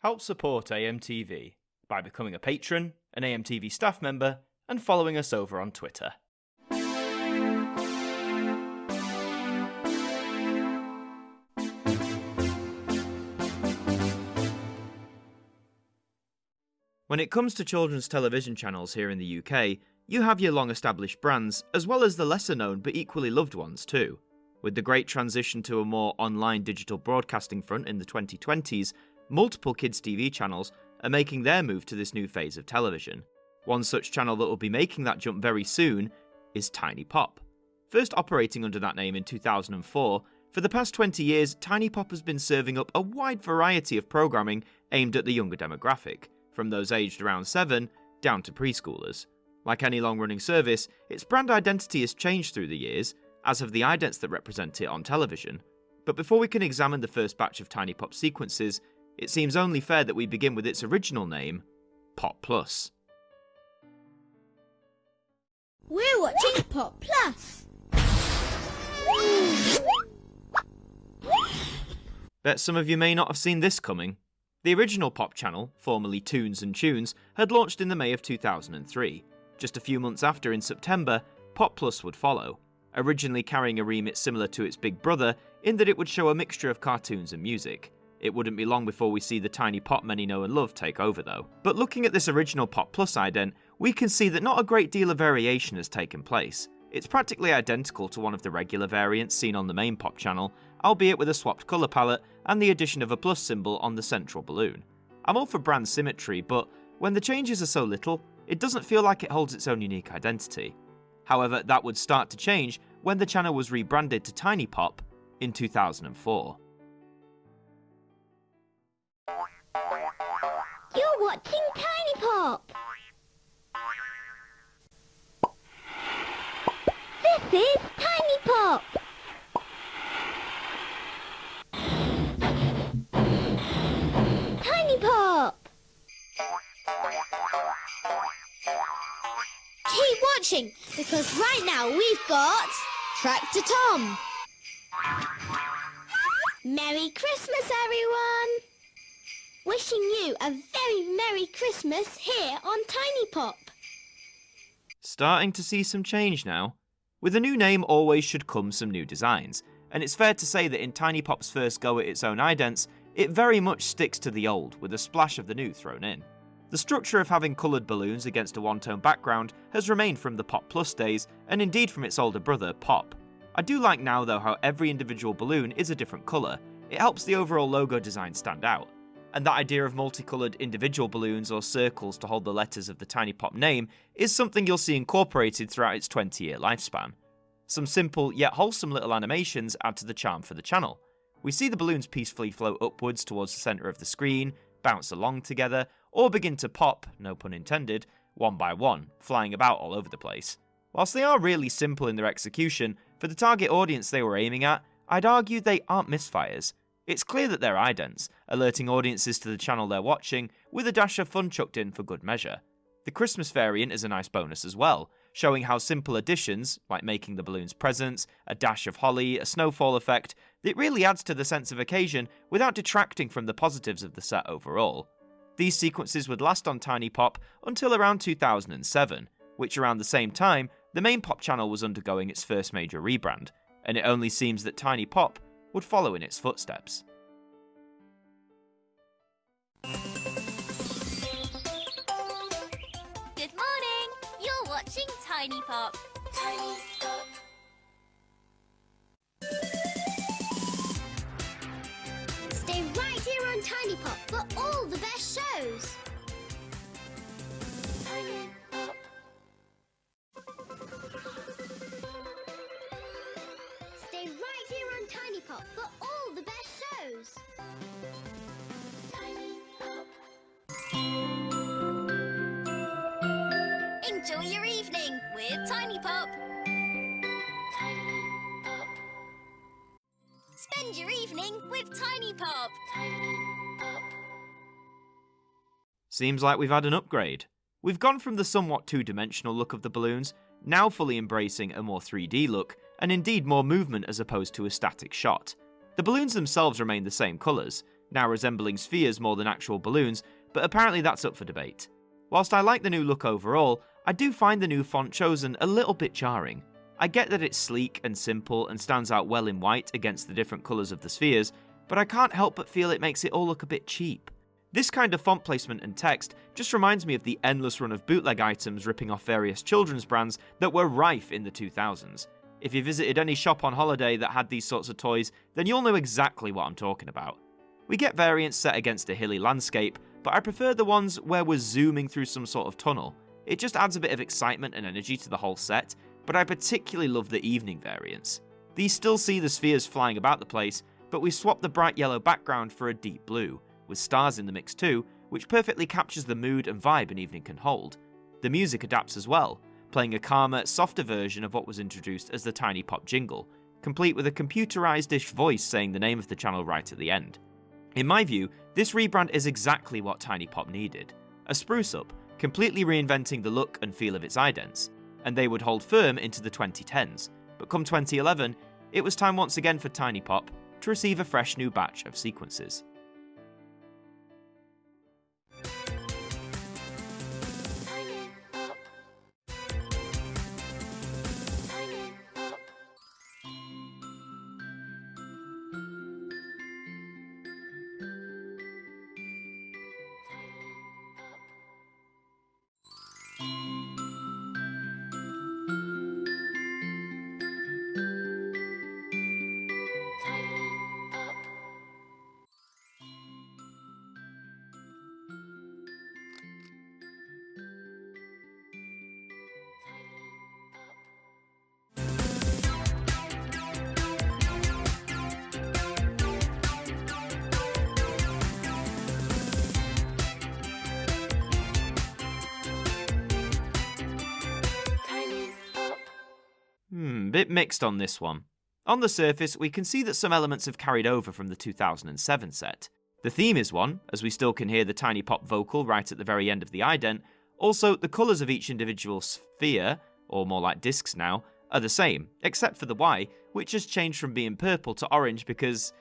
Help support AMTV by becoming a patron, an AMTV staff member, and following us over on Twitter. When it comes to children's television channels here in the UK, you have your long-established brands, as well as the lesser-known but equally loved ones too. With the great transition to a more online digital broadcasting front in the 2020s, multiple kids' TV channels are making their move to this new phase of television. One such channel that will be making that jump very soon is Tiny Pop. First operating under that name in 2004, for the past 20 years, Tiny Pop has been serving up a wide variety of programming aimed at the younger demographic, from those aged around 7 down to preschoolers. Like any long-running service, its brand identity has changed through the years, as have the idents that represent it on television. But before we can examine the first batch of Tiny Pop sequences, it seems only fair that we begin with its original name, Pop Plus. We're watching Pop Plus. Bet some of you may not have seen this coming. The original Pop channel, formerly Toons and Tunes, had launched in the May of 2003. Just a few months after, in September, Pop Plus would follow, originally carrying a remit similar to its big brother in that it would show a mixture of cartoons and music. It wouldn't be long before we see the Tiny Pop many know and love take over though. But looking at this original Pop Plus ident, we can see that not a great deal of variation has taken place. It's practically identical to one of the regular variants seen on the main Pop channel, albeit with a swapped colour palette and the addition of a plus symbol on the central balloon. I'm all for brand symmetry, but when the changes are so little, it doesn't feel like it holds its own unique identity. However, that would start to change when the channel was rebranded to Tiny Pop in 2004. You're watching Tiny Pop. This is Tiny Pop. Tiny Pop. Keep watching, because right now we've got Tractor Tom. Merry Christmas, everyone! Wishing you a very Merry Christmas here on Tiny Pop. Starting to see some change now. With a new name always should come some new designs, and it's fair to say that in Tiny Pop's first go at its own idents, it very much sticks to the old, with a splash of the new thrown in. The structure of having coloured balloons against a one-tone background has remained from the Pop Plus days, and indeed from its older brother, Pop. I do like now though how every individual balloon is a different colour. It helps the overall logo design stand out. And that idea of multicoloured individual balloons or circles to hold the letters of the Tiny Pop name is something you'll see incorporated throughout its 20-year lifespan. Some simple yet wholesome little animations add to the charm for the channel. We see the balloons peacefully float upwards towards the centre of the screen, bounce along together, or begin to pop, no pun intended, one by one, flying about all over the place. Whilst they are really simple in their execution, for the target audience they were aiming at, I'd argue they aren't misfires. It's clear that they're idents, alerting audiences to the channel they're watching, with a dash of fun chucked in for good measure. The Christmas variant is a nice bonus as well, showing how simple additions, like making the balloons presents, a dash of holly, a snowfall effect, it really adds to the sense of occasion without detracting from the positives of the set overall. These sequences would last on Tiny Pop until around 2007, which around the same time, the main Pop channel was undergoing its first major rebrand, and it only seems that Tiny Pop would follow in its footsteps. Good morning! You're watching Tiny Pop. Tiny Pop. Stay right here on Tiny Pop for all the best shows. Tiny Pop. Stay right here on Tiny Pop for all the best shows. Tiny Pop. Enjoy your evening with Tiny Pop. Tiny Pop. Spend your evening with Tiny Pop. Tiny Pop. Seems like we've had an upgrade. We've gone from the somewhat two-dimensional look of the balloons, now fully embracing a more 3D look, and indeed more movement as opposed to a static shot. The balloons themselves remain the same colours, now resembling spheres more than actual balloons, but apparently that's up for debate. Whilst I like the new look overall, I do find the new font chosen a little bit jarring. I get that it's sleek and simple and stands out well in white against the different colours of the spheres, but I can't help but feel it makes it all look a bit cheap. This kind of font placement and text just reminds me of the endless run of bootleg items ripping off various children's brands that were rife in the 2000s. If you visited any shop on holiday that had these sorts of toys, then you'll know exactly what I'm talking about. We get variants set against a hilly landscape, but I prefer the ones where we're zooming through some sort of tunnel. It just adds a bit of excitement and energy to the whole set, but I particularly love the evening variants. These still see the spheres flying about the place, but we swap the bright yellow background for a deep blue, with stars in the mix too, which perfectly captures the mood and vibe an evening can hold. The music adapts as well, playing a calmer, softer version of what was introduced as the Tiny Pop jingle, complete with a computerized-ish voice saying the name of the channel right at the end. In my view, this rebrand is exactly what Tiny Pop needed. A spruce-up, completely reinventing the look and feel of its idents, and they would hold firm into the 2010s, but come 2011, it was time once again for Tiny Pop to receive a fresh new batch of sequences. Bit mixed on this one. On the surface, we can see that some elements have carried over from the 2007 set. The theme is one, as we still can hear the Tiny Pop vocal right at the very end of the ident. Also, the colours of each individual sphere, or more like discs now, are the same, except for the Y, which has changed from being purple to orange because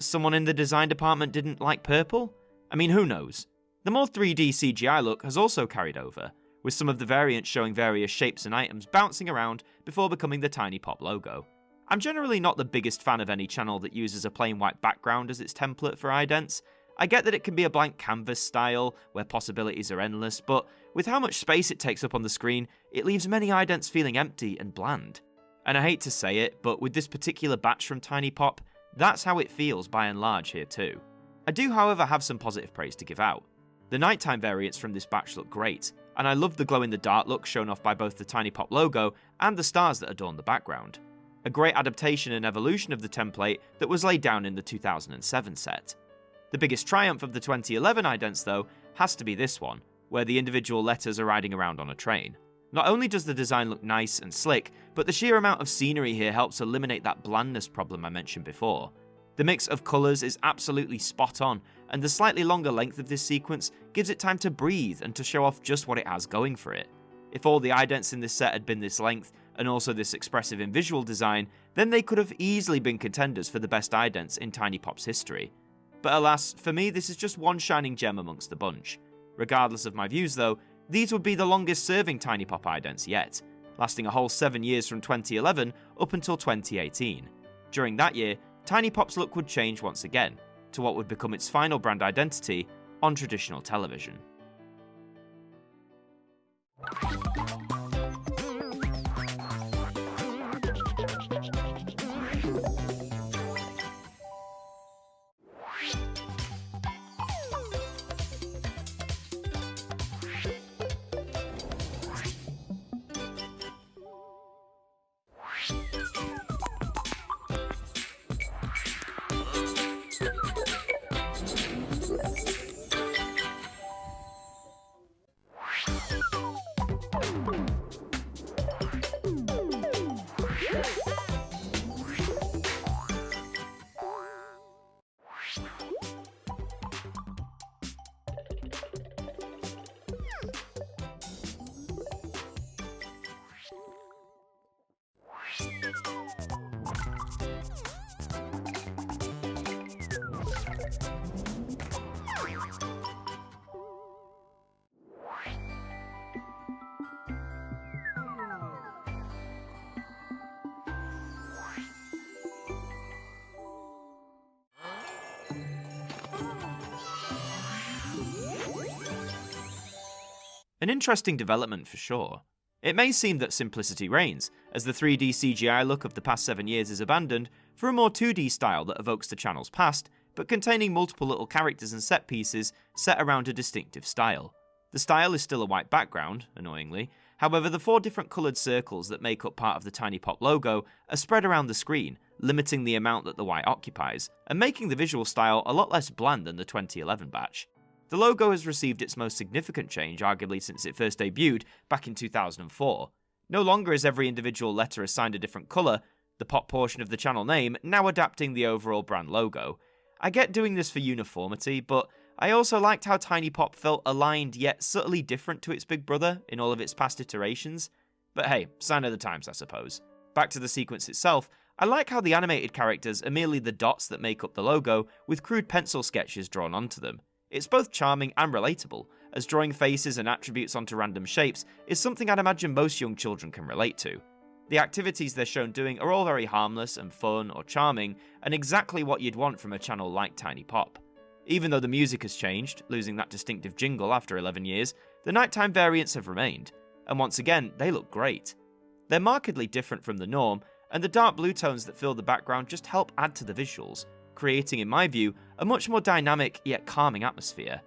someone in the design department didn't like purple? I mean, who knows? The more 3D CGI look has also carried over, with some of the variants showing various shapes and items bouncing around before becoming the Tiny Pop logo. I'm generally not the biggest fan of any channel that uses a plain white background as its template for idents. I get that it can be a blank canvas style, where possibilities are endless, but with how much space it takes up on the screen, it leaves many idents feeling empty and bland. And I hate to say it, but with this particular batch from Tiny Pop, that's how it feels by and large here too. I do, however, have some positive praise to give out. The nighttime variants from this batch look great, and I love the glow-in-the-dark look shown off by both the Tiny Pop logo and the stars that adorn the background. A great adaptation and evolution of the template that was laid down in the 2007 set. The biggest triumph of the 2011 idents, though, has to be this one, where the individual letters are riding around on a train. Not only does the design look nice and slick, but the sheer amount of scenery here helps eliminate that blandness problem I mentioned before. The mix of colours is absolutely spot on, and the slightly longer length of this sequence gives it time to breathe and to show off just what it has going for it. If all the idents in this set had been this length, and also this expressive in visual design, then they could have easily been contenders for the best idents in Tiny Pop's history. But alas, for me this is just one shining gem amongst the bunch. Regardless of my views though, these would be the longest serving Tiny Pop idents yet, lasting a whole 7 years from 2011 up until 2018. During that year, Tiny Pop's look would change once again, to what would become its final brand identity on traditional television. An interesting development for sure. It may seem that simplicity reigns, as the 3D CGI look of the past 7 years is abandoned for a more 2D style that evokes the channel's past, but containing multiple little characters and set pieces set around a distinctive style. The style is still a white background, annoyingly, however the 4 different coloured circles that make up part of the Tiny Pop logo are spread around the screen, limiting the amount that the white occupies, and making the visual style a lot less bland than the 2011 batch. The logo has received its most significant change arguably since it first debuted back in 2004. No longer is every individual letter assigned a different colour, the pop portion of the channel name now adapting the overall brand logo. I get doing this for uniformity, but I also liked how Tiny Pop felt aligned yet subtly different to its big brother in all of its past iterations. But hey, sign of the times I suppose. Back to the sequence itself, I like how the animated characters are merely the dots that make up the logo with crude pencil sketches drawn onto them. It's both charming and relatable, as drawing faces and attributes onto random shapes is something I'd imagine most young children can relate to. The activities they're shown doing are all very harmless and fun or charming, and exactly what you'd want from a channel like Tiny Pop. Even though the music has changed, losing that distinctive jingle after 11 years, the nighttime variants have remained, and once again, they look great. They're markedly different from the norm, and the dark blue tones that fill the background just help add to the visuals, creating, in my view, a much more dynamic yet calming atmosphere.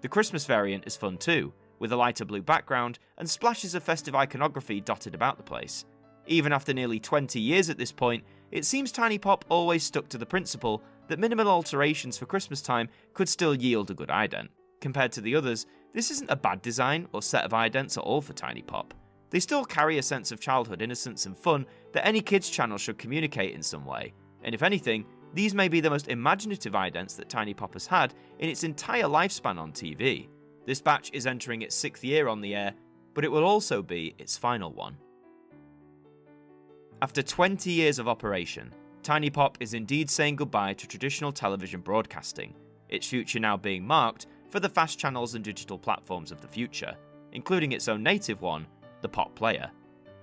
The Christmas variant is fun too, with a lighter blue background and splashes of festive iconography dotted about the place. Even after nearly 20 years at this point, it seems Tiny Pop always stuck to the principle that minimal alterations for Christmas time could still yield a good ident. Compared to the others, this isn't a bad design or set of idents at all for Tiny Pop. They still carry a sense of childhood innocence and fun that any kids channel should communicate in some way, and if anything, these may be the most imaginative idents that Tiny Pop has had in its entire lifespan on TV. This batch is entering its 6th year on the air, but it will also be its final one. After 20 years of operation, Tiny Pop is indeed saying goodbye to traditional television broadcasting, its future now being marked for the fast channels and digital platforms of the future, including its own native one, the Pop Player.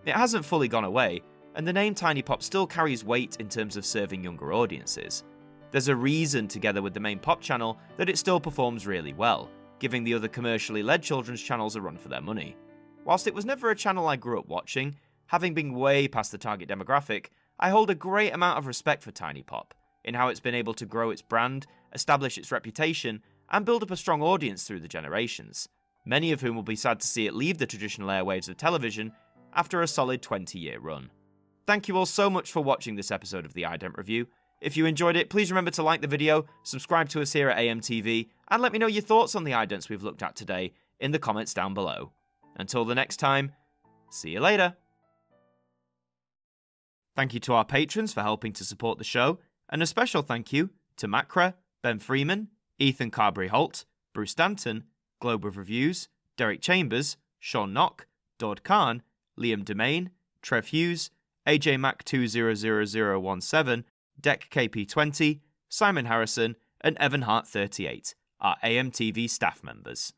It hasn't fully gone away, and the name Tiny Pop still carries weight in terms of serving younger audiences. There's a reason, together with the main Pop channel, that it still performs really well, giving the other commercially led children's channels a run for their money. Whilst it was never a channel I grew up watching, having been way past the target demographic, I hold a great amount of respect for Tiny Pop, in how it's been able to grow its brand, establish its reputation, and build up a strong audience through the generations, many of whom will be sad to see it leave the traditional airwaves of television after a solid 20-year run. Thank you all so much for watching this episode of the Ident Review. If you enjoyed it, please remember to like the video, subscribe to us here at AMTV, and let me know your thoughts on the idents we've looked at today in the comments down below. Until the next time, see you later. Thank you to our patrons for helping to support the show, and a special thank you to Macra, Ben Freeman, Ethan Carberry-Holt, Bruce Stanton, Globe of Reviews, Derek Chambers, Sean Knock, Dord Khan, Liam Domain, Trev Hughes, AJ Mac 200017, Deck KP20, Simon Harrison, and Evan Hart 38, our AMTV staff members.